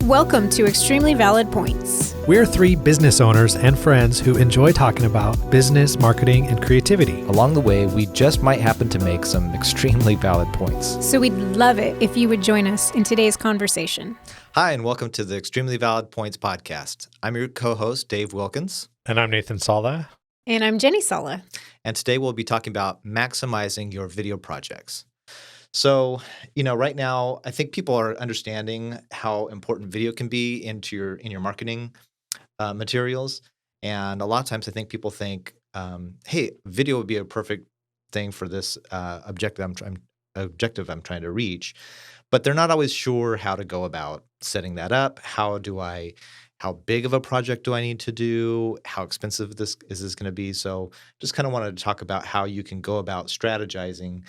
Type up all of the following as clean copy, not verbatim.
Welcome to Extremely Valid Points. We're three business owners and friends who enjoy talking about business, marketing, and creativity. Along the way, we just might happen to make some extremely valid points. So we'd love it if you would join us in today's conversation. Hi, and welcome to the Extremely Valid Points podcast. I'm your co-host, Dave Wilkins. And I'm Nathan Sala. And I'm Jenny Sala. And today we'll be talking about maximizing your video projects. So, right now, I think people are understanding how important video can be in your marketing materials. And a lot of times I think people think, hey, video would be a perfect thing for this objective I'm trying to reach. But they're not always sure how to go about setting that up. How big of a project do I need to do? How expensive is this going to be? So just kind of wanted to talk about how you can go about strategizing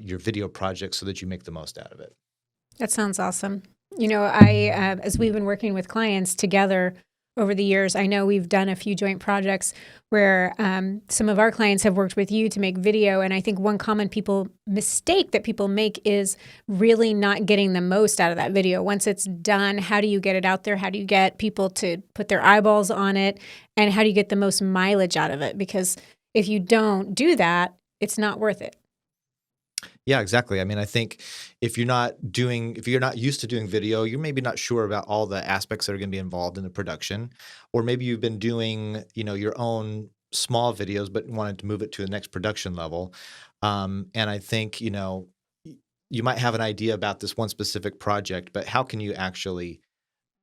your video project so that you make the most out of it. That sounds awesome. As we've been working with clients together over the years, I know we've done a few joint projects where some of our clients have worked with you to make video. And I think one common mistake that people make is really not getting the most out of that video. Once it's done, how do you get it out there? How do you get people to put their eyeballs on it? And how do you get the most mileage out of it? Because if you don't do that, it's not worth it. Yeah, exactly. I mean, I think if you're not used to doing video, you're maybe not sure about all the aspects that are going to be involved in the production, or maybe you've been doing, your own small videos, but wanted to move it to the next production level. And I think, you might have an idea about this one specific project, but how can you actually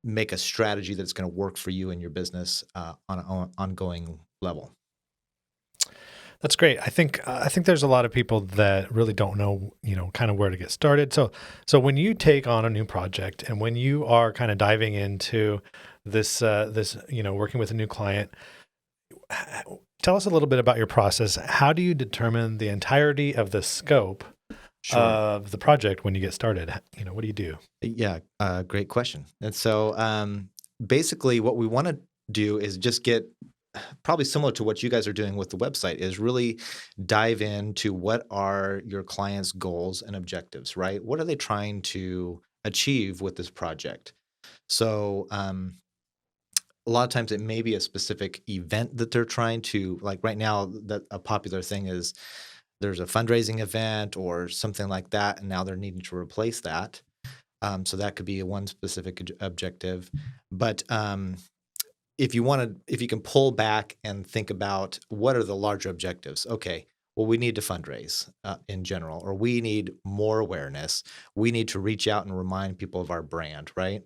make a strategy that's going to work for you and your business on an ongoing level? That's great. I think there's a lot of people that really don't know, kind of where to get started. So when you take on a new project and when you are kind of diving into this, working with a new client, tell us a little bit about your process. How do you determine the entirety of the scope of the project when you get started? What do you do? Yeah, great question. And so basically what we want to do is just get probably similar to what you guys are doing with the website is really dive into what are your clients' goals and objectives, right? What are they trying to achieve with this project? So a lot of times it may be a specific event that they're trying to, like right now, that a popular thing is there's a fundraising event or something like that, and now they're needing to replace that. So that could be one specific objective. But if you can pull back and think about what are the larger objectives. Okay, well, we need to fundraise in general, or we need more awareness. We need to reach out and remind people of our brand, right?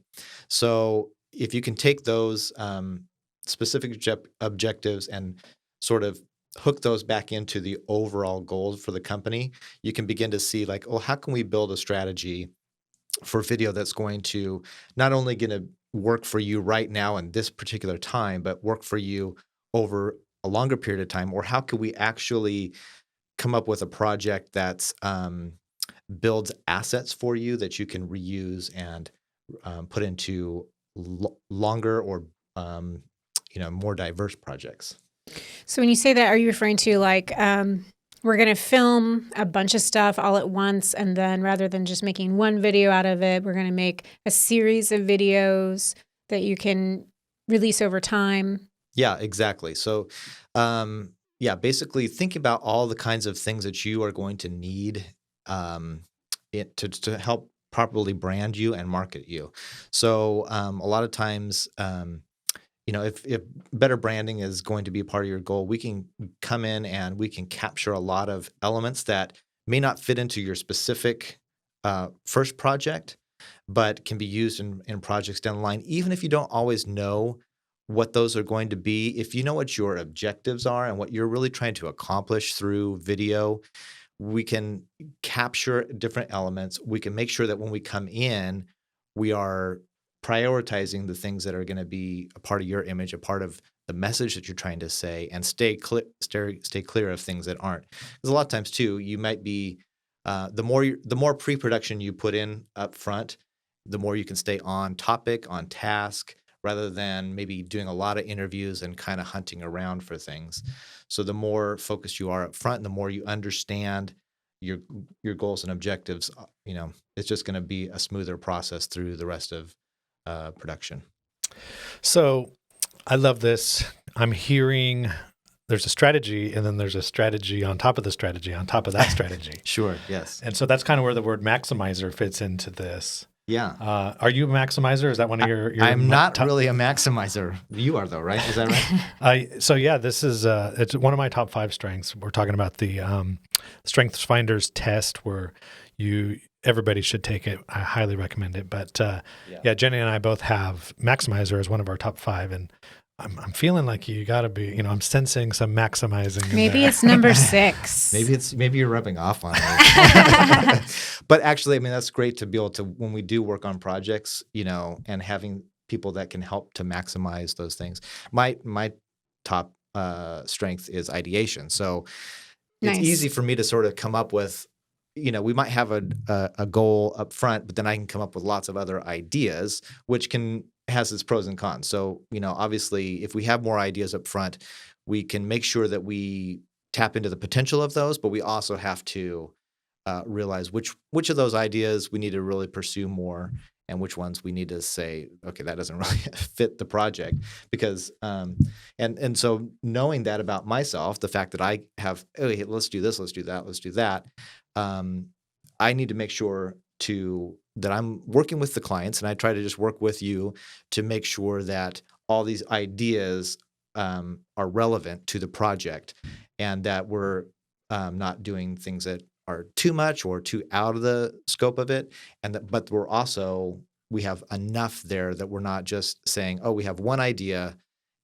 So if you can take those specific objectives and sort of hook those back into the overall goals for the company, you can begin to see like, oh, how can we build a strategy for video that's going to not only going to work for you right now in this particular time, but work for you over a longer period of time? Or how could we actually come up with a project that's builds assets for you that you can reuse and put into longer or more diverse projects? So when you say that, are you referring to like we're going to film a bunch of stuff all at once, and then rather than just making one video out of it, we're going to make a series of videos that you can release over time? Yeah, exactly. So, basically think about all the kinds of things that you are going to need to help properly brand you and market you. So a lot of times, if better branding is going to be a part of your goal, we can come in and we can capture a lot of elements that may not fit into your specific first project, but can be used in projects down the line. Even if you don't always know what those are going to be, if you know what your objectives are and what you're really trying to accomplish through video, we can capture different elements. We can make sure that when we come in, we are prioritizing the things that are going to be a part of your image, a part of the message that you're trying to say, and stay clear of things that aren't. Because a lot of times too, you might be the more pre-production you put in up front, the more you can stay on topic, on task, rather than maybe doing a lot of interviews and kind of hunting around for things. So the more focused you are up front, and the more you understand your goals and objectives, it's just going to be a smoother process through the rest of production. So I love this. I'm hearing there's a strategy, and then there's a strategy on top of the strategy on top of that strategy. Sure. Yes. And so that's kind of where the word maximizer fits into this. Yeah. Are you a maximizer? Is that one of your I'm not top? really a maximizer. You are though, right? Is that right? So yeah, this is it's one of my top 5 strengths. We're talking about the Strengths Finders test, where everybody should take it. I highly recommend it. But yeah, Jenny and I both have maximizer as one of our top 5, and I'm feeling like you got to be. I'm sensing some maximizing. Maybe it's number 6. Maybe you're rubbing off on me. But actually, I mean, that's great to be able to, when we do work on projects, and having people that can help to maximize those things. My top strength is ideation. So it's Nice. easy for me to sort of come up with, we might have a goal up front, but then I can come up with lots of other ideas, which has its pros and cons. So, obviously, if we have more ideas up front, we can make sure that we tap into the potential of those, but we also have to realize which of those ideas we need to really pursue more, and which ones we need to say, okay, that doesn't really fit the project. Because and so knowing that about myself, the fact that I have, hey, let's do this, let's do that, let's do that, I need to make sure that I'm working with the clients, and I try to just work with you to make sure that all these ideas are relevant to the project, and that we're not doing things that are too much or too out of the scope of it, but we have enough there that we're not just saying, oh, we have one idea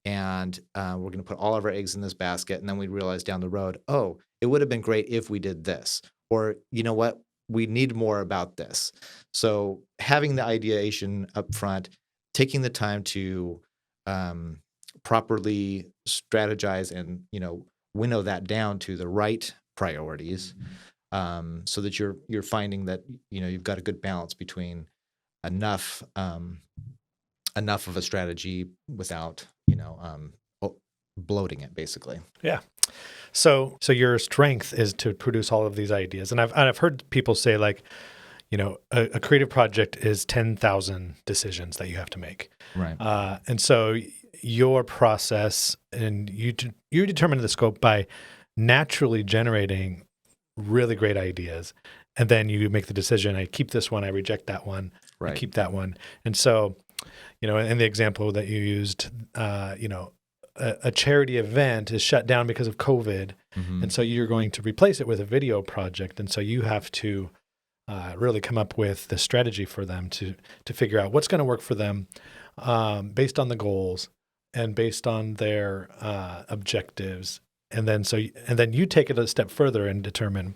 and we're going to put all of our eggs in this basket, and then we realize down the road, oh, it would have been great if we did this, or you know what, we need more about this. So having the ideation up front, taking the time to properly strategize and winnow that down to the right priorities, so that you're finding that you've got a good balance between enough of a strategy without bloating it, basically. Yeah. So your strength is to produce all of these ideas, and I've heard people say, like, a creative project is 10,000 decisions that you have to make. Right. And so your process, and you determine the scope by naturally generating really great ideas, and then you make the decision: I keep this one, I reject that one, Right. I keep that one. And so, in the example that you used, a charity event is shut down because of COVID, Mm-hmm. and so you're going to replace it with a video project, and so you have to really come up with the strategy for them to figure out what's going to work for them, based on the goals and based on their objectives, and then you take it a step further and determine.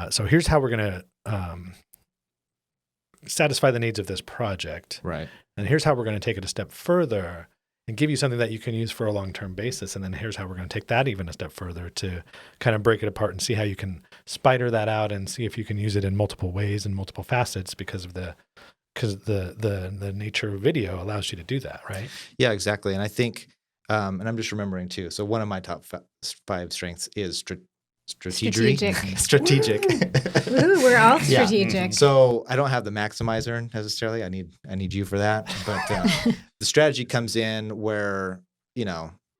So here's how we're going to satisfy the needs of this project, Right. and here's how we're going to take it a step further and give you something that you can use for a long-term basis. And then here's how we're going to take that even a step further to kind of break it apart and see how you can spider that out and see if you can use it in multiple ways and multiple facets, because the nature of video allows you to do that, right? Yeah, exactly. And I think, and I'm just remembering too. So one of my top 5 strengths is strategic. Ooh, we're all Yeah. strategic. So I don't have the maximizer necessarily. I need you for that. But the strategy comes in where,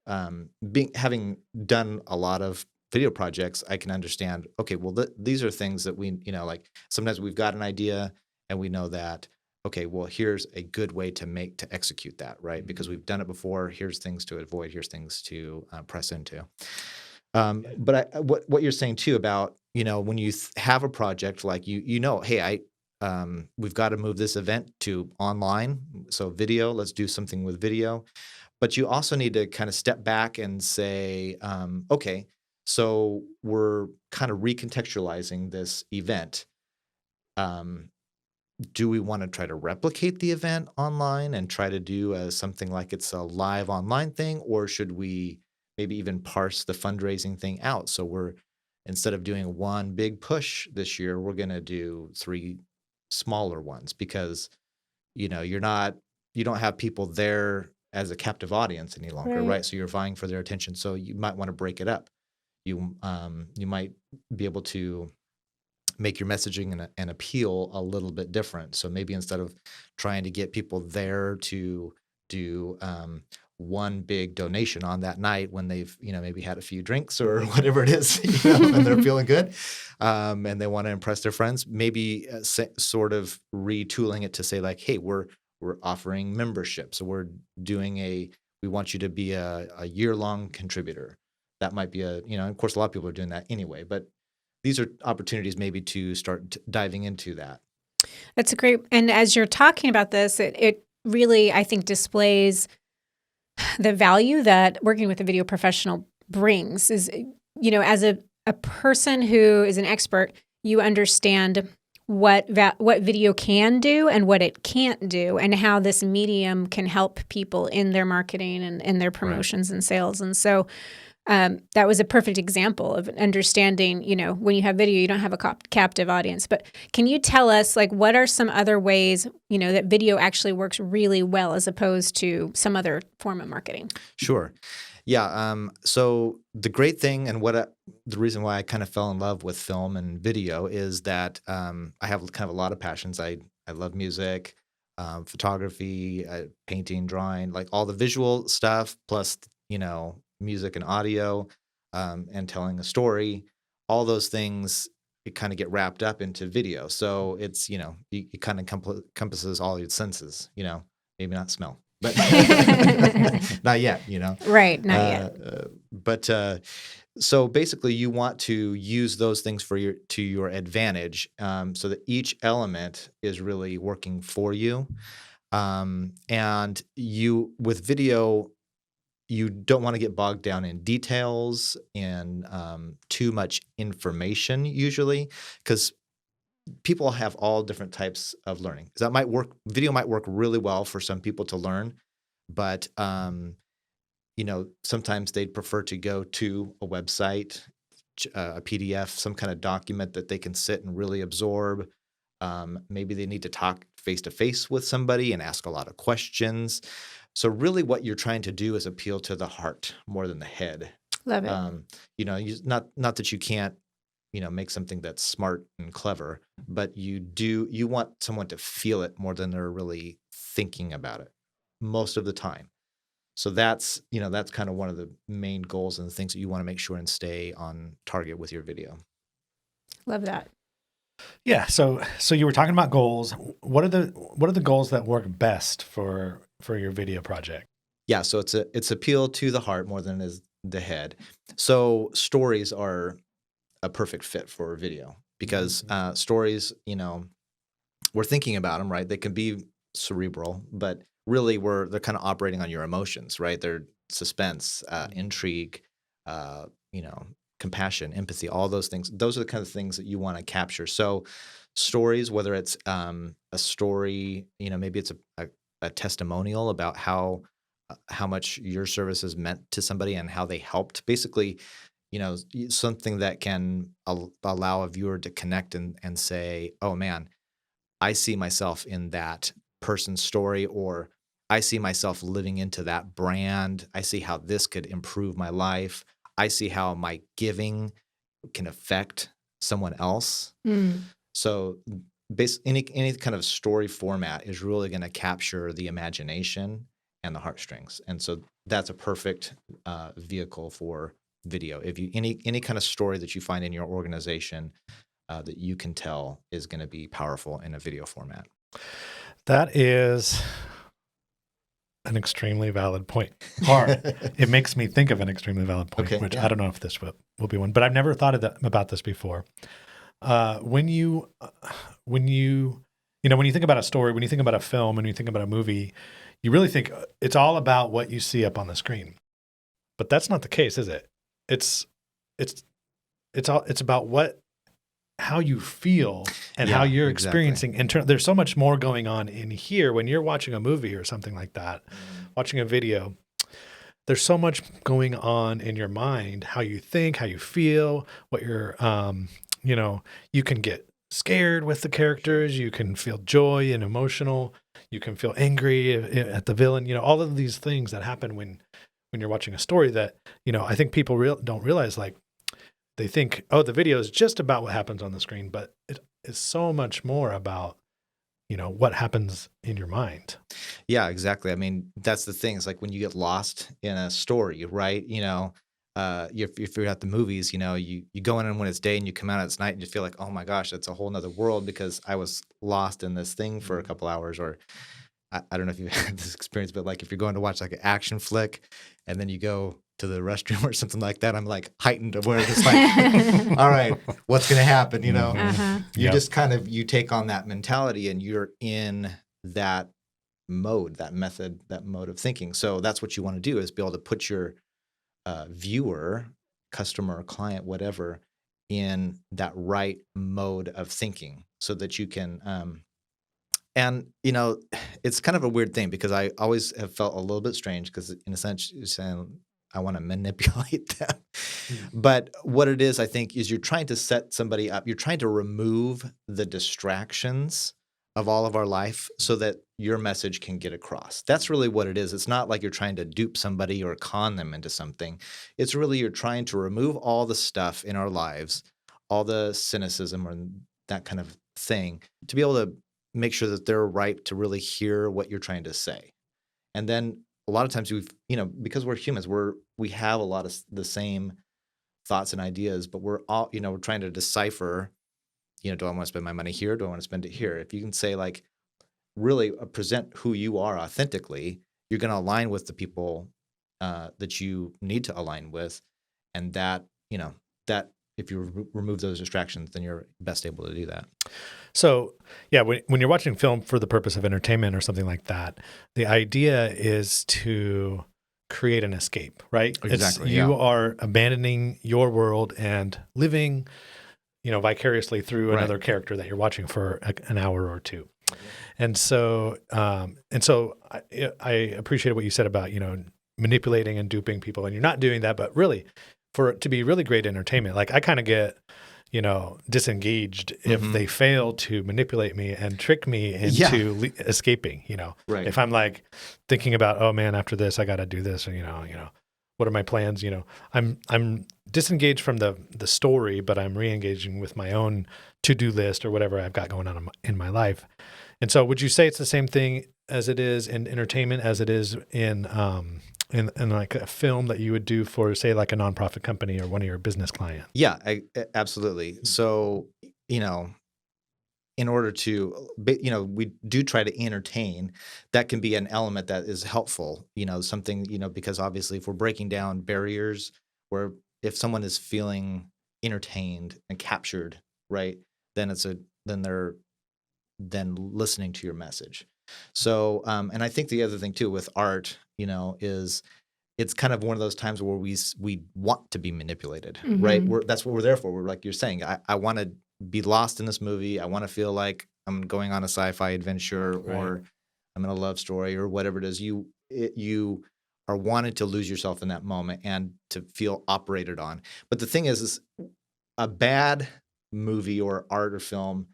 having done a lot of video projects, I can understand, okay, well, these are things that we, like sometimes we've got an idea and we know that, okay, well, here's a good way to execute that, right? Because we've done it before. Here's things to avoid. Here's things to press into. But what you're saying too about, when you have a project like hey, we've got to move this event to online. So video, let's do something with video. But you also need to kind of step back and say, okay, so we're kind of recontextualizing this event. Do we want to try to replicate the event online and try to do something like it's a live online thing, or should we maybe even parse the fundraising thing out? So instead of doing one big push this year, we're going to do 3 smaller ones, because you don't have people there as a captive audience any longer, right? So you're vying for their attention. So you might want to break it up. You might be able to make your messaging and appeal a little bit different. So maybe instead of trying to get people there to do one big donation on that night when they've maybe had a few drinks or whatever it is, and they're feeling good, and they want to impress their friends, maybe sort of retooling it to say like, hey, we're offering membership, so we want you to be a year-long contributor. That might be of course, a lot of people are doing that anyway, but these are opportunities maybe to start diving into that. That's a great, and as you're talking about this, it really, I think, displays the value that working with a video professional brings is, as a person who is an expert, you understand what video can do and what it can't do, and how this medium can help people in their marketing and in their promotions and sales. And so that was a perfect example of understanding, when you have video, you don't have a captive audience. But can you tell us, like, what are some other ways, that video actually works really well as opposed to some other form of marketing? Sure. Yeah. So the great thing and the reason why I kind of fell in love with film and video is that I have kind of a lot of passions. I love music, photography, painting, drawing, like all the visual stuff, plus, music and audio, and telling a story. All those things, it kind of get wrapped up into video. So it's, it kind of encompasses all your senses, maybe not smell, but not yet, Right, not yet. But so basically, you want to use those things to your advantage, so that each element is really working for you. And with video, you don't want to get bogged down in details and too much information usually, because people have all different types of learning. That might work. Video might work really well for some people to learn, but sometimes they'd prefer to go to a website, a PDF, some kind of document that they can sit and really absorb. Maybe they need to talk face to face with somebody and ask a lot of questions. So really what you're trying to do is appeal to the heart more than the head. Love it. Not that you can't, make something that's smart and clever, but you want someone to feel it more than they're really thinking about it most of the time. So that's kind of one of the main goals and the things that you want to make sure and stay on target with your video. Love that. Yeah. So you were talking about goals. What are the goals that work best for your video project? Yeah. So it's appeal to the heart more than it is the head. So stories are a perfect fit for video because stories, we're thinking about them, right? They can be cerebral, but really they're kind of operating on your emotions, right? They're suspense, intrigue, compassion, empathy, all those things. Those are the kind of things that you want to capture. So stories, whether it's a story, maybe it's a testimonial about how much your services meant to somebody and how they helped. Basically, something that can allow a viewer to connect and say, oh man, I see myself in that person's story, or I see myself living into that brand. I see how this could improve my life. I see how my giving can affect someone else. So any kind of story format is really going to capture the imagination and the heartstrings. And so that's a perfect vehicle for video. If you any kind of story that you find in your organization that you can tell is going to be powerful in a video format. That is an extremely valid point. Or it makes me think of an extremely valid point, which I don't know if this will be one, but I've never thought about this before. When you think about a story, when you think about a film, when you think about a movie, you really think it's all about what you see up on the screen. But that's not the case, is it? It's about how you feel and how you're experiencing. There's so much more going on in here when you're watching a movie or something like that, watching a video. There's so much going on in your mind, how you think, how you feel, what you're, you can get scared with the characters. You can feel joy and emotional. You can feel angry at the villain. All of these things that happen when you're watching a story that, I think people don't realize, like, they think, oh, the video is just about what happens on the screen, but it is so much more about, what happens in your mind. Yeah, exactly. I mean, that's the thing. It's like when you get lost in a story, right? If you're at the movies, you go in and when it's day and you come out it's night and you feel like, oh my gosh, it's a whole nother world because I was lost in this thing for a couple hours. Or I don't know if you've had this experience, but like if you're going to watch like an action flick and then you go to the restroom or something like that, I'm like heightened aware. It's like, all right, what's going to happen? Uh-huh. You just kind of, you take on that mentality and you're in that mode, that mode of thinking. So that's what you want to do, is be able to put your viewer, customer, client, whatever, in that right mode of thinking so that you can, and it's kind of a weird thing because I always have felt a little bit strange because in a sense you're saying I want to manipulate them. But what it is, I think, is you're trying to set somebody up. You're trying to remove the distractions of all of our life so that your message can get across. That's really what it is. It's not like you're trying to dupe somebody or con them into something. It's really you're trying to remove all the stuff in our lives, all the cynicism or that kind of thing, to be able to make sure that they're right to really hear what you're trying to say. And then a lot of times because we're humans, we have a lot of the same thoughts and ideas, but we're all, we're trying to decipher, do I want to spend my money here? Do I want to spend it here? If you can say like, really present who you are authentically, you're going to align with the people that you need to align with. And that if you remove those distractions, then you're best able to do that. So, yeah, when you're watching film for the purpose of entertainment or something like that, the idea is to create an escape, right? Exactly. You are abandoning your world and living, vicariously through another character that you're watching for an hour or two. And so, I appreciated what you said about, manipulating and duping people, and you're not doing that, but really, for it to be really great entertainment, like I kind of get, disengaged if they fail to manipulate me and trick me into escaping, Right. If I'm like thinking about, oh man, after this, I got to do this. And, what are my plans? I'm disengaged from the story, but I'm re-engaging with my own to-do list or whatever I've got going on in my life. And so would you say it's the same thing as it is in entertainment as it is in like a film that you would do for, say, like a nonprofit company or one of your business clients? Yeah, absolutely. So, in order to, we do try to entertain. That can be an element that is helpful, something, because obviously if we're breaking down barriers, where if someone is feeling entertained and captured, right, then they're listening to your message. So, and I think the other thing too with art, is it's kind of one of those times where we want to be manipulated, right? That's what we're there for. We're like you're saying, I want to be lost in this movie. I want to feel like I'm going on a sci-fi adventure or I'm in a love story or whatever it is. You are wanting to lose yourself in that moment and to feel operated on. But the thing is a bad movie or art or film,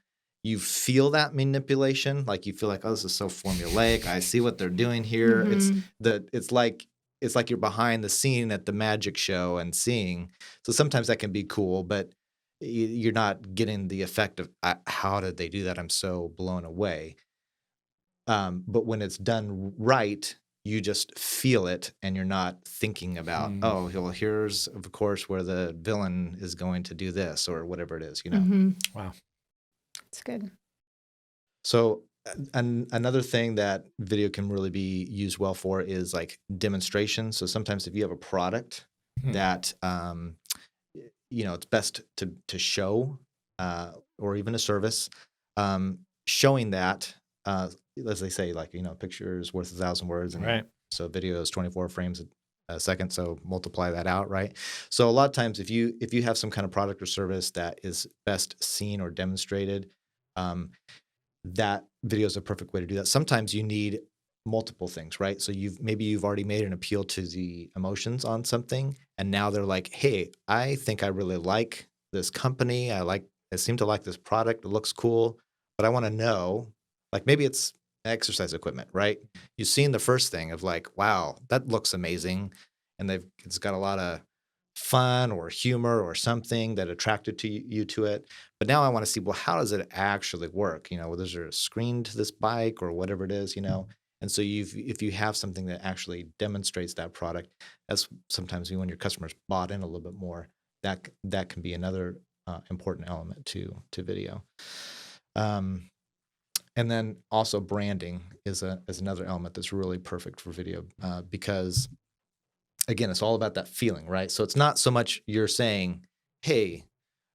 you feel that manipulation. Like you feel like, oh, this is so formulaic. I see what they're doing here. It's like you're behind the scene at the magic show and seeing. So sometimes that can be cool, but you're not getting the effect of how did they do that? I'm so blown away. But when it's done right, you just feel it and you're not thinking about, oh, well, here's, of course, where the villain is going to do this or whatever it is, Wow. That's good. So another thing that video can really be used well for is like demonstration. So sometimes if you have a product that, it's best to show or even a service, showing that, as they say, like, picture is worth 1,000 words. And so video is 24 frames a second. So multiply that out, right? So a lot of times if you have some kind of product or service that is best seen or demonstrated, that video is a perfect way to do that. Sometimes you need multiple things, right? So you've already made an appeal to the emotions on something, and now they're like, hey, I think I really like this company. I seem to like this product. It looks cool, but I want to know, like maybe it's exercise equipment, right? You've seen the first thing of like, wow, that looks amazing, and it's got a lot of fun or humor or something that attracted to you to it. But now I want to see, well, how does it actually work? Well, is there a screen to this bike or whatever it is, And so if you have something that actually demonstrates that product, that's sometimes when your customers bought in a little bit more, that can be another important element to video. And then also branding is another element that's really perfect for video because again, it's all about that feeling, right? So it's not so much you're saying, hey,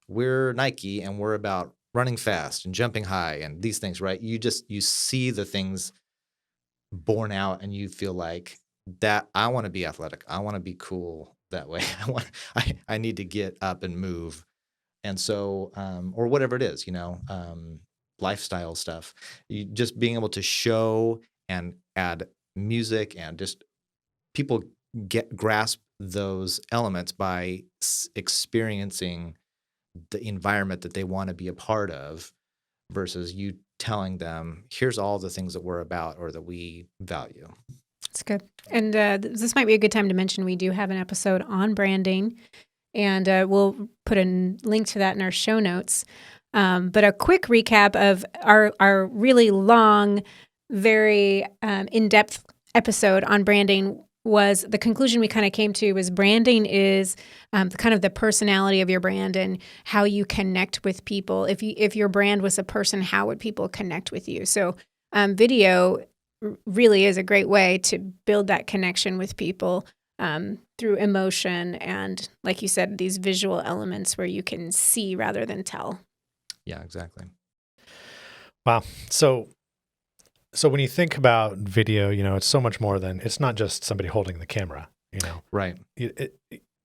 we're Nike and we're about running fast and jumping high and these things, right? You see the things born out and you feel like that I want to be athletic. I want to be cool that way. I need to get up and move. And so, or whatever it is, lifestyle stuff, just being able to show and add music and just people grasp those elements by experiencing the environment that they want to be a part of versus you telling them, here's all the things that we're about or that we value. That's good. And this might be a good time to mention we do have an episode on branding, and we'll put a link to that in our show notes. But a quick recap of our really long, very in-depth episode on branding was the conclusion we kind of came to was branding is kind of the personality of your brand and how you connect with people. If your brand was a person, how would people connect with you? So video really is a great way to build that connection with people through emotion and, like you said, these visual elements where you can see rather than tell. Yeah, exactly. Wow. So when you think about video, it's so much more than, it's not just somebody holding the camera, Right.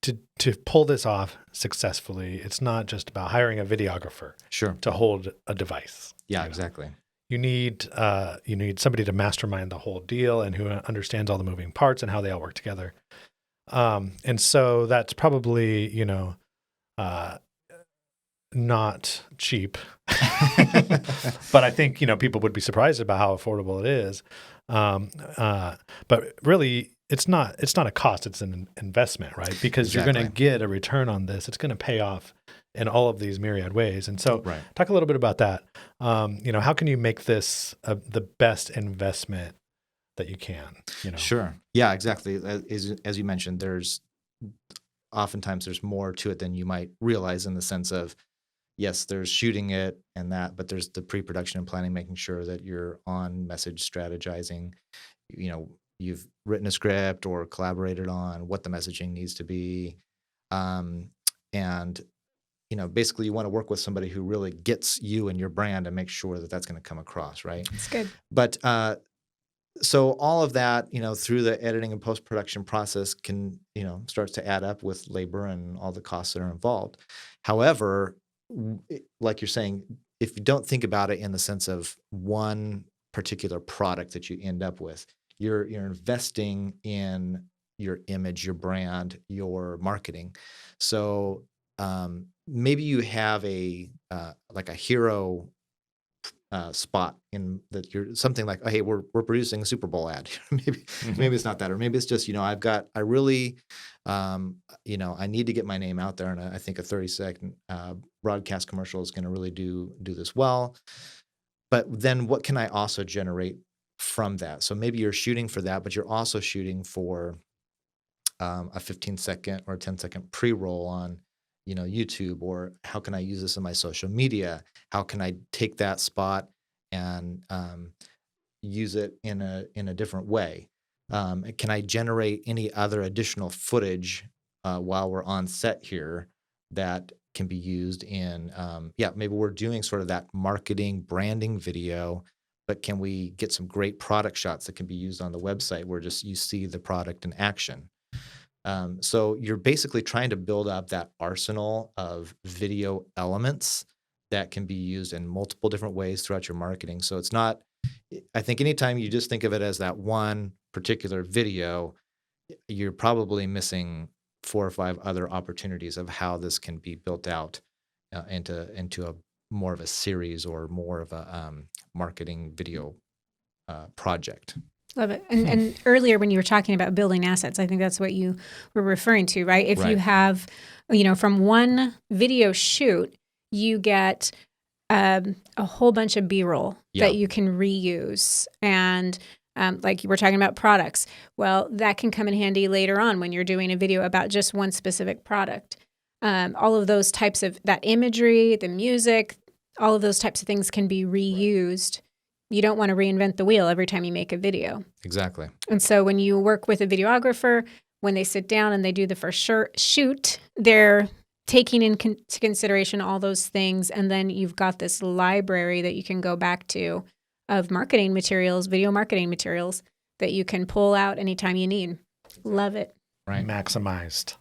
To pull this off successfully, it's not just about hiring a videographer Sure. to hold a device. Yeah, exactly. You need somebody to mastermind the whole deal and who understands all the moving parts and how they all work together. And so that's probably, not cheap, but I think, people would be surprised about how affordable it is. But really it's not a cost, it's an investment, right? Because Exactly. You're going to get a return on this. It's going to pay off in all of these myriad ways. And so Right. talk a little bit about that. How can you make this the best investment that you can, Sure. Yeah, exactly. As you mentioned, oftentimes there's more to it than you might realize in the sense of, yes, there's shooting it and that, but there's the pre-production and planning, making sure that you're on message strategizing. You've written a script or collaborated on what the messaging needs to be. And basically you want to work with somebody who really gets you and your brand and make sure that that's going to come across, right? That's good. But so all of that, through the editing and post-production process can, starts to add up with labor and all the costs that are involved. However, like you're saying, if you don't think about it in the sense of one particular product that you end up with, you're investing in your image, your brand, your marketing. So maybe you have like a hero spot in that you're something like, oh, hey, we're producing a Super Bowl ad. maybe it's not that, or maybe it's just I really I need to get my name out there, and I think a 30-second broadcast commercial is going to really do this well. But then what can I also generate from that? So maybe you're shooting for that, but you're also shooting for a 15-second or a 10-second pre-roll on YouTube, or how can I use this in my social media? How can I take that spot and use it in a different way? Can I generate any other additional footage while we're on set here that can be used in, maybe we're doing sort of that marketing branding video, but can we get some great product shots that can be used on the website where just you see the product in action? So you're basically trying to build up that arsenal of video elements that can be used in multiple different ways throughout your marketing. So it's not, I think anytime you just think of it as that one particular video, you're probably missing 4 or 5 other opportunities of how this can be built out into a more of a series or more of a marketing video project. Love it. And earlier when you were talking about building assets, I think that's what you were referring to, right? If you Right. have, from one video shoot, you get a whole bunch of B-roll Yeah. that you can reuse. And like you were talking about products, well, that can come in handy later on when you're doing a video about just one specific product. All of those types of that imagery, the music, all of those types of things can be reused. You don't want to reinvent the wheel every time you make a video. Exactly. And so when you work with a videographer, when they sit down and they do the first shoot, they're taking into consideration all those things. And then you've got this library that you can go back to of marketing materials, video marketing materials that you can pull out anytime you need. Love it. Right. Maximized.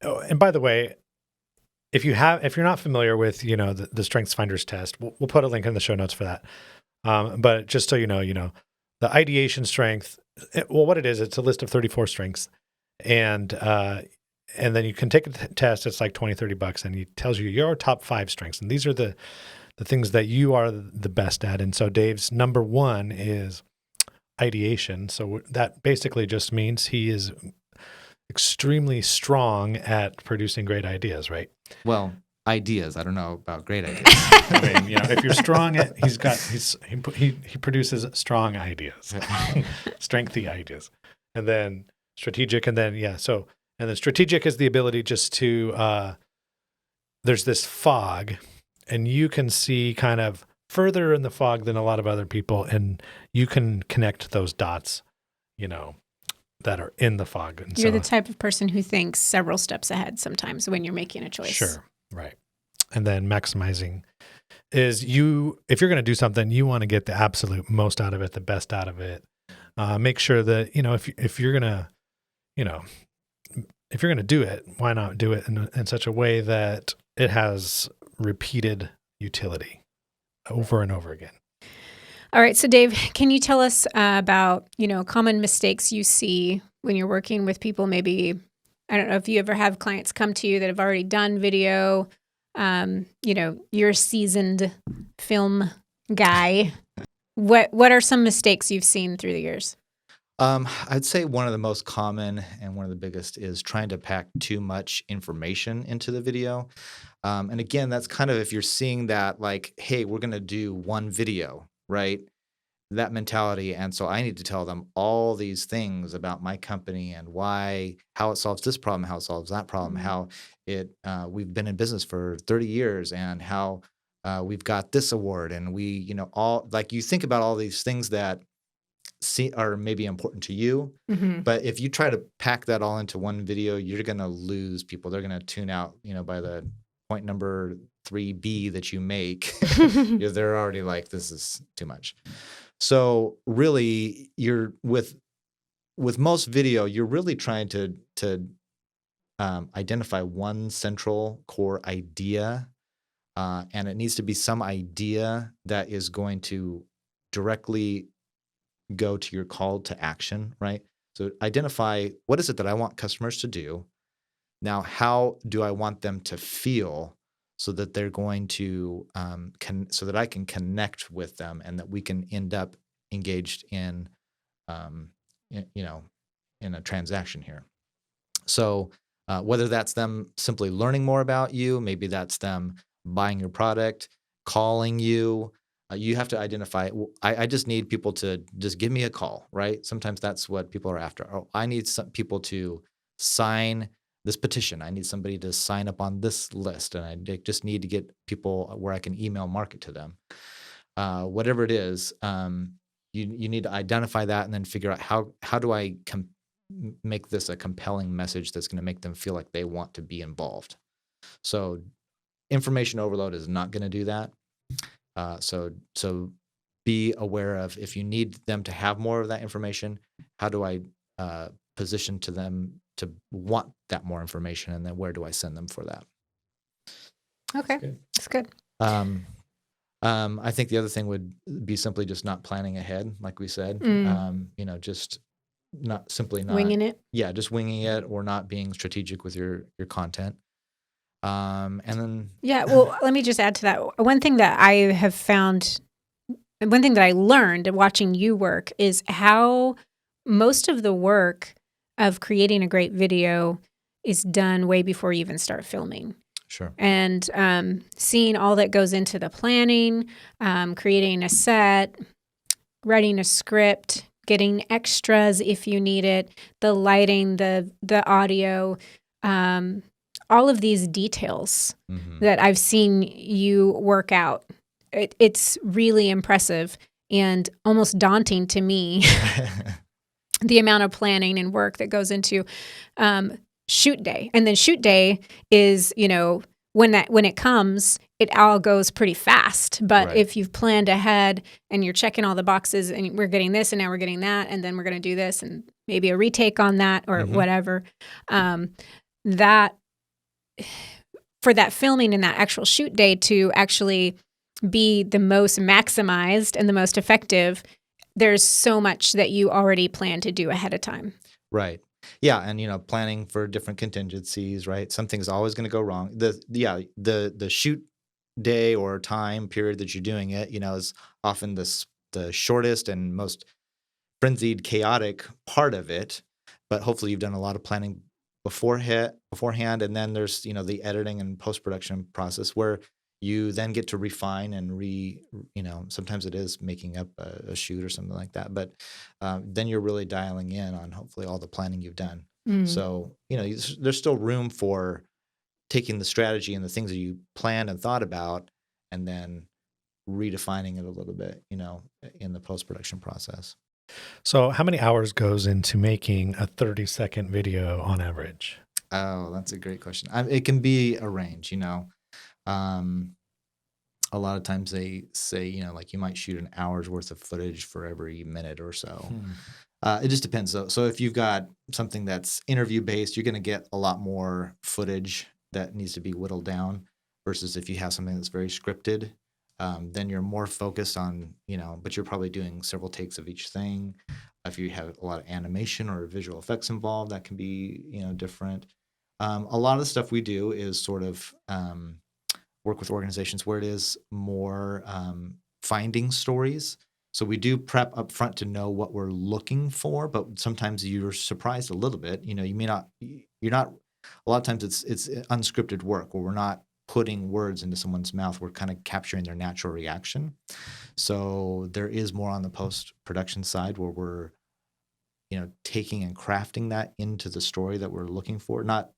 Oh, and by the way, if you're not familiar with, the Strengths Finders test, we'll put a link in the show notes for that. But just so you know, the Ideation Strength, what it is, it's a list of 34 strengths. And then you can take a test. It's like $20-$30, and it tells you your top 5 strengths. And these are the things that you are the best at. And so Dave's number 1 is ideation. So that basically just means he is extremely strong at producing great ideas, right? Well, ideas. I don't know about great ideas. I mean, if you're strong at, he produces strong ideas, strengthy ideas, and then strategic, and then and then strategic is the ability just to there's this fog, and you can see kind of further in the fog than a lot of other people, and you can connect those dots, that are in the fog. And You're the type of person who thinks several steps ahead sometimes when you're making a choice. Sure, right. And then maximizing is if you're going to do something, you want to get the absolute most out of it, the best out of it. Make sure that, if you're going to do it, why not do it in such a way that it has repeated utility over and over again. All right. So Dave, can you tell us about, common mistakes you see when you're working with people? Maybe, I don't know if you ever have clients come to you that have already done video, you're a seasoned film guy. What are some mistakes you've seen through the years? I'd say one of the most common and one of the biggest is trying to pack too much information into the video. And again, that's kind of if you're seeing that like, hey, we're going to do one video, right? That mentality. And so I need to tell them all these things about my company and how it solves this problem, how it solves that problem, how we've been in business for 30 years and how we've got this award. And all like you think about all these things that are maybe important to you. Mm-hmm. But if you try to pack that all into one video, you're going to lose people. They're going to tune out, by the point number 3B that you make. They're already like, this is too much. So really you're with most video, you're really trying to identify one central core idea. And it needs to be some idea that is going to directly go to your call to action, right? So identify what is it that I want customers to do. Now, how do I want them to feel so that they're going to, so that I can connect with them and that we can end up engaged in a transaction here. So whether that's them simply learning more about you, maybe that's them buying your product, calling you, you have to identify, I just need people to just give me a call, right? Sometimes that's what people are after. Oh, I need some people to sign this petition. I need somebody to sign up on this list. And I just need to get people where I can email market to them. Whatever it is, you need to identify that and then figure out how do I make this a compelling message that's going to make them feel like they want to be involved. So information overload is not going to do that. So be aware of if you need them to have more of that information, how do I position to them to want that more information, and then where do I send them for that? Okay, that's good. I think the other thing would be simply just not planning ahead, like we said. Just not Winging it. Yeah, just winging it or not being strategic with your content. And then Yeah, well, let me just add to that. One thing that I have found and one thing that I learned watching you work is how most of the work of creating a great video is done way before you even start filming. Sure. And seeing all that goes into the planning, creating a set, writing a script, getting extras if you need it, the lighting, the audio, all of these details that I've seen you work out. It's really impressive and almost daunting to me, the amount of planning and work that goes into shoot day. And then shoot day is, when it comes, it all goes pretty fast. But Right. if you've planned ahead and you're checking all the boxes and we're getting this and now we're getting that and then we're going to do this and maybe a retake on that or whatever, that for that filming and that actual shoot day to actually be the most maximized and the most effective, there's so much that you already plan to do ahead of time. Right. Yeah, and planning for different contingencies, right? Something's always going to go wrong. The shoot day or time period that you're doing it, is often the shortest and most frenzied, chaotic part of it. But hopefully, you've done a lot of planning beforehand, and then there's the editing and post production process where you then get to refine and sometimes it is making up a shoot or something like that, but then you're really dialing in on hopefully all the planning you've done. So there's still room for taking the strategy and the things that you planned and thought about and then redefining it a little bit in the post-production process. So how many hours goes into making a 30-second video on average? Oh, that's a great question. It can be a range. A lot of times they say, like you might shoot an hour's worth of footage for every minute or so. It just depends. So if you've got something that's interview based, you're going to get a lot more footage that needs to be whittled down versus if you have something that's very scripted, then you're more focused on, but you're probably doing several takes of each thing. If you have a lot of animation or visual effects involved, that can be, different. A lot of the stuff we do is sort of work with organizations where it is more finding stories. So we do prep up front to know what we're looking for, but sometimes you're surprised a little bit. You may not, you're not, a lot of times it's unscripted work where we're not putting words into someone's mouth. We're kind of capturing their natural reaction. So there is more on the post-production side where we're, taking and crafting that into the story that we're looking for, not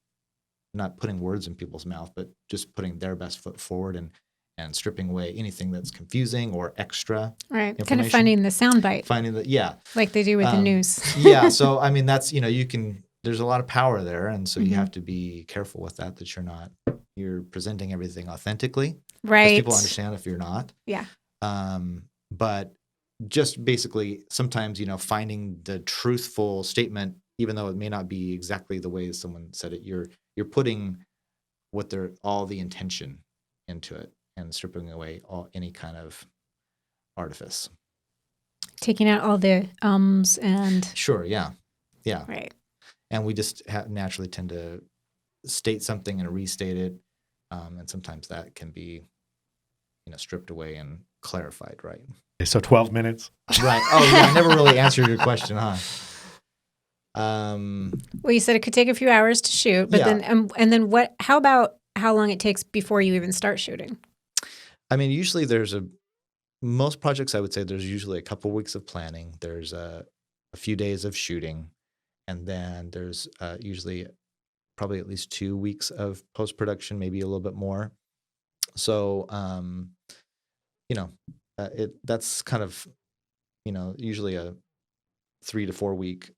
putting words in people's mouth, but just putting their best foot forward and stripping away anything that's confusing or extra. Right. Kind of finding the soundbite. Finding the, yeah. Like they do with the news. Yeah. So, that's, there's a lot of power there. And so you have to be careful with that you're presenting everything authentically. Right. People understand if you're not. Yeah. But just basically sometimes, finding the truthful statement, even though it may not be exactly the way someone said it, you're putting all the intention into it and stripping away any kind of artifice. Taking out all the and. Sure. Yeah. Yeah. Right. And we just naturally tend to state something and restate it. And sometimes that can be, stripped away and clarified. Right. So 12 minutes. Right. Oh yeah. I never really answered your question, huh? Well, you said it could take a few hours to shoot, but then and then what? How about how long it takes before you even start shooting? Usually most projects, I would say there's usually a couple weeks of planning. There's a few days of shooting, and then there's usually probably at least 2 weeks of post-production, maybe a little bit more. So, that's kind of, usually a 3 to 4 week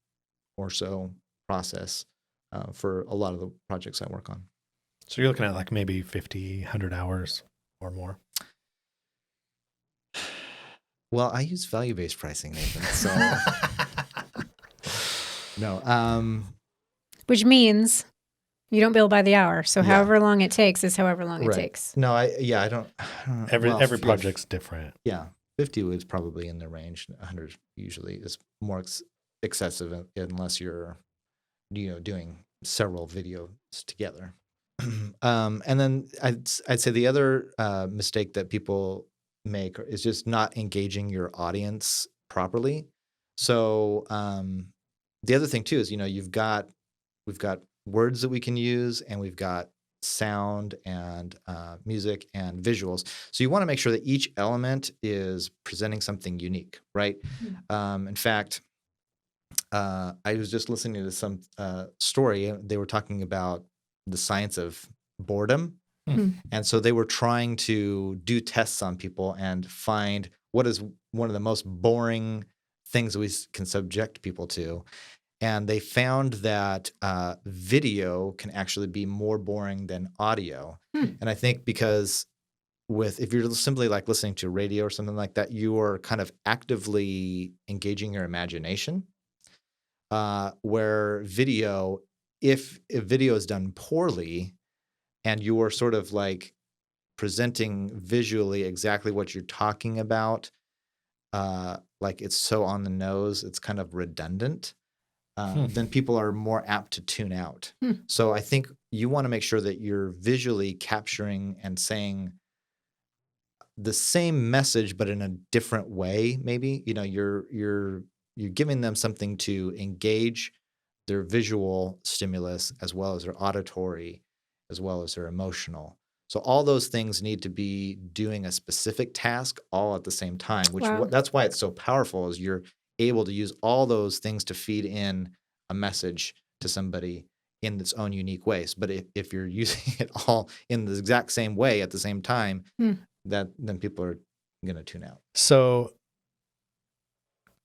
or so process for a lot of the projects I work on. So you're looking at like maybe 50, 100 hours or more. Well, I use value-based pricing, Nathan. So no. Which means you don't bill by the hour. So however long it takes is however long it takes. No, I don't. Every project's different. Yeah, 50 is probably in the range. 100 usually is more excessive unless you're, doing several videos together. And then I'd say the other mistake that people make is just not engaging your audience properly. So the other thing too is, we've got words that we can use, and we've got sound and music and visuals. So you want to make sure that each element is presenting something unique, right? In fact, I was just listening to some story. They were talking about the science of boredom. And so they were trying to do tests on people and find what is one of the most boring things we can subject people to. And they found that video can actually be more boring than audio. And I think because if you're simply like listening to radio or something like that, you are kind of actively engaging your imagination. Where video, if video is done poorly and you are sort of like presenting visually exactly what you're talking about, like it's so on the nose, it's kind of redundant, then people are more apt to tune out. So I think you want to make sure that you're visually capturing and saying the same message, but in a different way. Maybe, you're giving them something to engage their visual stimulus as well as their auditory, as well as their emotional. So all those things need to be doing a specific task all at the same time, Wow. that's why it's so powerful, is you're able to use all those things to feed in a message to somebody in its own unique ways. But if you're using it all in the exact same way at the same time, then people are going to tune out. So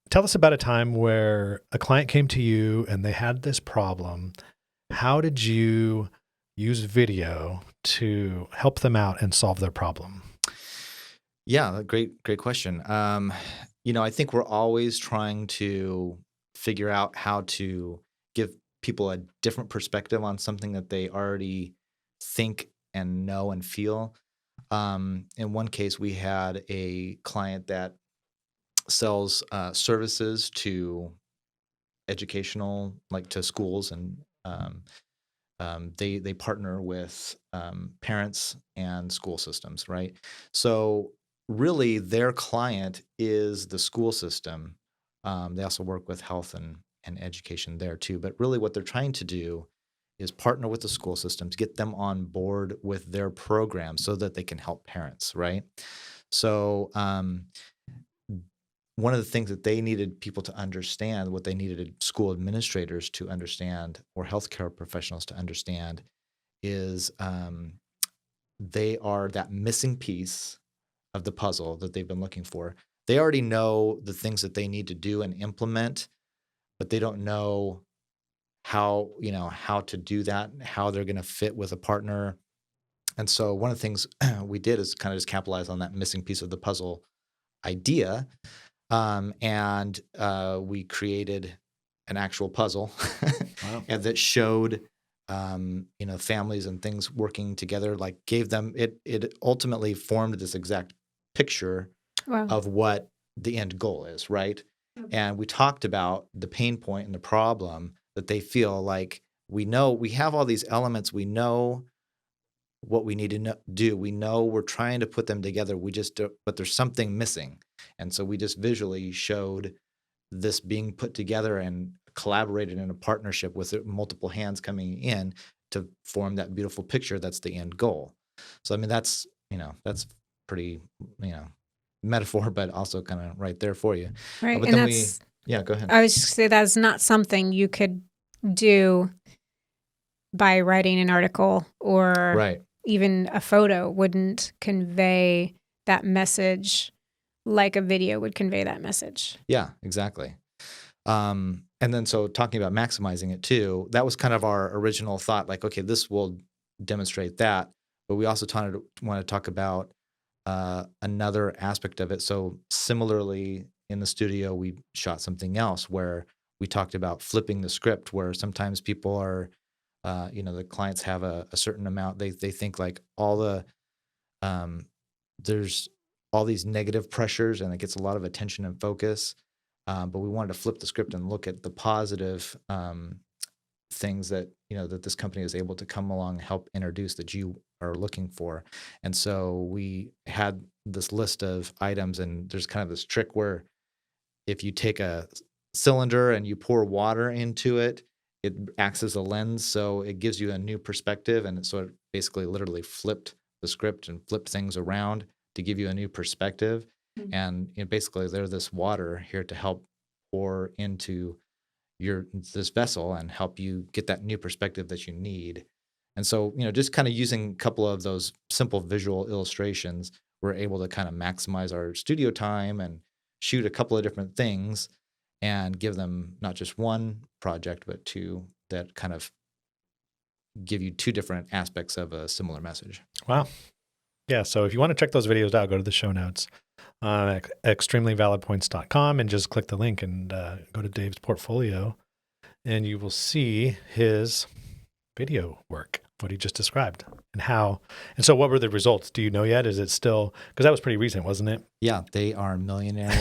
tell us about a time where a client came to you and they had this problem. How did you use video to help them out and solve their problem? Yeah, great question. I think we're always trying to figure out how to give people a different perspective on something that they already think and know and feel. In one case, we had a client that sells services to educational, like to schools, and they partner with parents and school systems, right? So really, their client is the school system. They also work with health and education there too. But really, what they're trying to do is partner with the school systems, get them on board with their program so that they can help parents, right? So one of the things that they needed people to understand, what they needed school administrators to understand or healthcare professionals to understand, is they are that missing piece of the puzzle that they've been looking for. They already know the things that they need to do and implement, but they don't know how to do that, how they're going to fit with a partner. And so one of the things we did is kind of just capitalize on that missing piece of the puzzle idea. And we created an actual puzzle and that showed, families and things working together, like gave them, it ultimately formed this exact picture Wow. of what the end goal is, right? And we talked about the pain point and the problem that they feel like we have all these elements, we know what we need to do. We know we're trying to put them together. But there's something missing. And so we just visually showed this being put together and collaborated in a partnership with multiple hands coming in to form that beautiful picture. That's the end goal. So, I mean, that's pretty, metaphor, but also kind of right there for you. Right. But And then that's, go ahead. I was just say that's not something you could do by writing an article, or Right. even a photo wouldn't convey that message like a video would convey that message. Yeah, exactly. And then so talking about maximizing it too, that was kind of our original thought, like, okay, this will demonstrate that. But we also want to talk about another aspect of it. So similarly, in the studio, we shot something else where we talked about flipping the script, where sometimes people are, the clients have a certain amount. They think like there's all these negative pressures and it gets a lot of attention and focus. But we wanted to flip the script and look at the positive things that, that this company is able to come along and help introduce that you are looking for. And so we had this list of items, and there's kind of this trick where if you take a cylinder and you pour water into it, it acts as a lens. So it gives you a new perspective. And so it basically literally flipped the script and flipped things around to give you a new perspective. Mm. And basically there's this water here to help pour into this vessel and help you get that new perspective that you need. And so, just kind of using a couple of those simple visual illustrations, we're able to kind of maximize our studio time and shoot a couple of different things and give them not just one project, but two that kind of give you two different aspects of a similar message. Wow. Yeah. So if you want to check those videos out, go to the show notes on extremelyvalidpoints.com and just click the link and go to Dave's portfolio, and you will see his video work, what he just described, and how. And so what were the results? Do you know yet? Is it still, because that was pretty recent, wasn't it? Yeah, they are millionaires.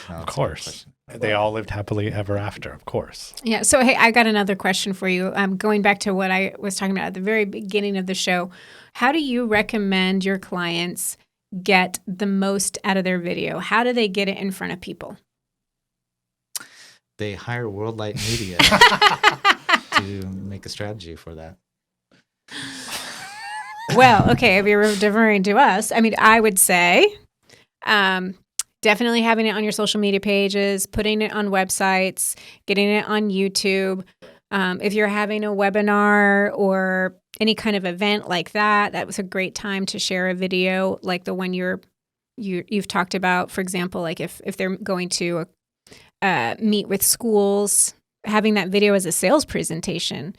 No, Of course. They all lived happily ever after, of course. Yeah. So, hey, I got another question for you. Going back to what I was talking about at the very beginning of the show, how do you recommend your clients get the most out of their video? How do they get it in front of people? They hire World Light Media to make a strategy for that. Well, okay, if you're referring to us, I mean, I would say definitely having it on your social media pages, putting it on websites, getting it on YouTube. If you're having a webinar or any kind of event like that, that was a great time to share a video like the one you've talked about. For example, like if they're going to meet with schools, having that video as a sales presentation.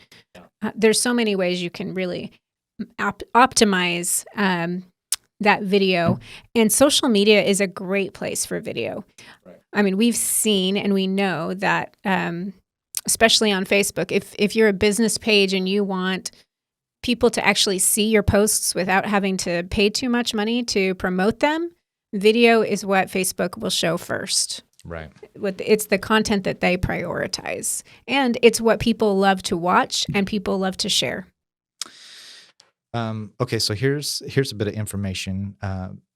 There's so many ways you can really optimize that video, and social media is a great place for video. Right. I mean, we've seen and we know that, especially on Facebook, if you're a business page and you want people to actually see your posts without having to pay too much money to promote them, video is what Facebook will show first. Right. It's the content that they prioritize, and it's what people love to watch and people love to share. Okay, so here's a bit of information,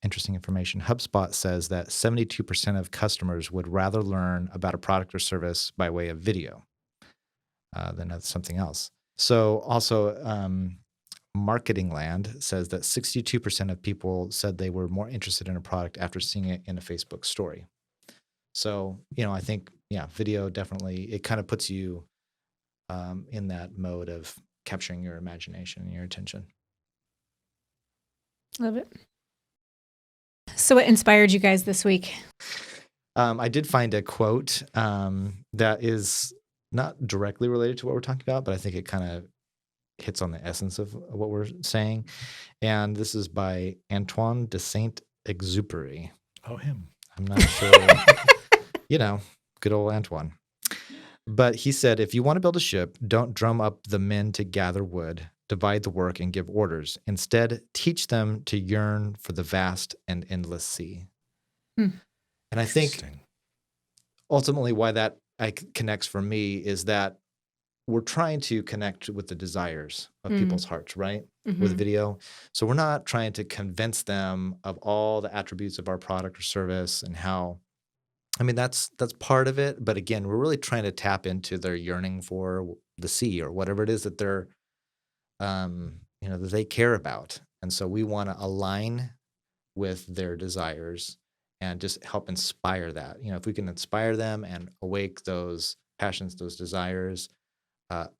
interesting information. HubSpot says that 72% of customers would rather learn about a product or service by way of video than something else. So also, Marketing Land says that 62% of people said they were more interested in a product after seeing it in a Facebook story. So, I think, video definitely, it kind of puts you in that mode of capturing your imagination and your attention. Love it. So what inspired you guys this week? I did find a quote that is not directly related to what we're talking about, but I think it kind of hits on the essence of what we're saying. And this is by Antoine de Saint-Exupéry. Oh, him. I'm not sure. Good old Antoine. But he said, if you want to build a ship, don't drum up the men to gather wood, divide the work, and give orders. Instead, teach them to yearn for the vast and endless sea. And I think ultimately why that connects for me is that we're trying to connect with the desires of people's hearts, right? Mm-hmm. With video. So we're not trying to convince them of all the attributes of our product or service and how, that's part of it. But again, we're really trying to tap into their yearning for the sea or whatever it is that they're, that they care about. And so we want to align with their desires and just help inspire that. If we can inspire them and awake those passions, those desires,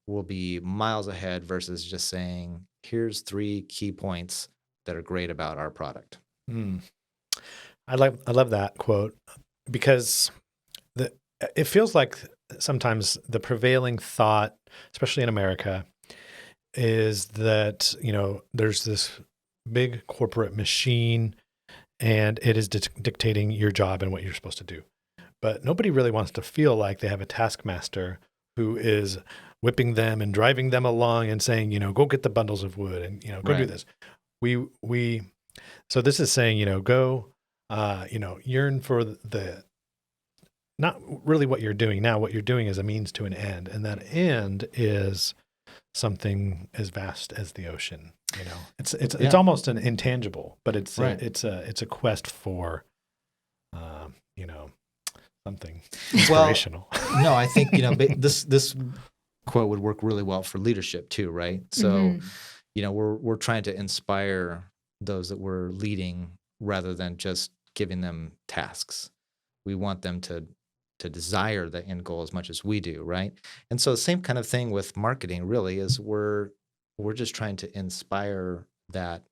we'll be miles ahead versus just saying, here's 3 key points that are great about our product. I love that quote because it feels like sometimes the prevailing thought, especially in America, is that, there's this big corporate machine and it is dictating your job and what you're supposed to do. But nobody really wants to feel like they have a taskmaster who is whipping them and driving them along and saying, go get the bundles of wood and, go do this. So this is saying, go, yearn for the not really what you're doing now. What you're doing is a means to an end, and that end is something as vast as the ocean. It's almost an intangible, but it's a quest for something inspirational. Well, no, I think this quote would work really well for leadership too, right? So we're trying to inspire those that we're leading rather than just giving them tasks. We want them to desire the end goal as much as we do, right? And so the same kind of thing with marketing really is we're just trying to inspire that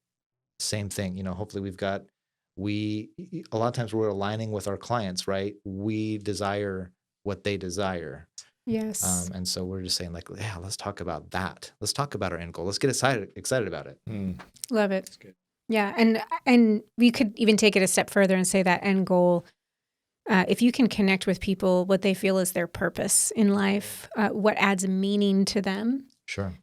same thing. Hopefully a lot of times we're aligning with our clients, right? We desire what they desire. Yes. And so we're just saying let's talk about that. Let's talk about our end goal. Let's get excited about it. Love it. That's good. Yeah. And we could even take it a step further and say that end goal, if you can connect with people, what they feel is their purpose in life, what adds meaning to them. Sure.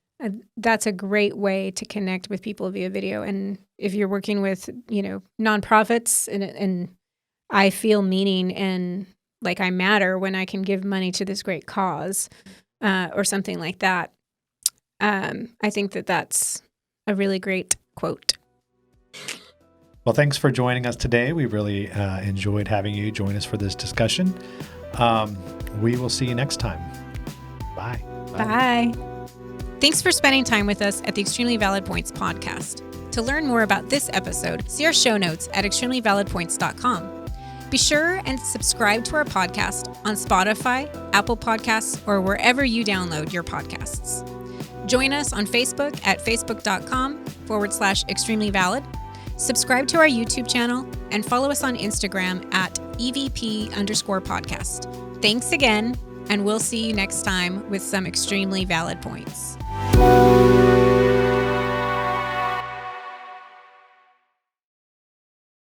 That's a great way to connect with people via video. And if you're working with, nonprofits and I feel meaning and like I matter when I can give money to this great cause, or something like that. I think that's a really great quote. Well, thanks for joining us today. We really enjoyed having you join us for this discussion. We will see you next time. Bye. Bye. Thanks for spending time with us at the Extremely Valid Points podcast. To learn more about this episode, see our show notes at extremelyvalidpoints.com. Be sure and subscribe to our podcast on Spotify, Apple Podcasts, or wherever you download your podcasts. Join us on Facebook at facebook.com/extremelyvalid. Subscribe to our YouTube channel and follow us on Instagram at EVP_podcast. Thanks again, and we'll see you next time with some extremely valid points.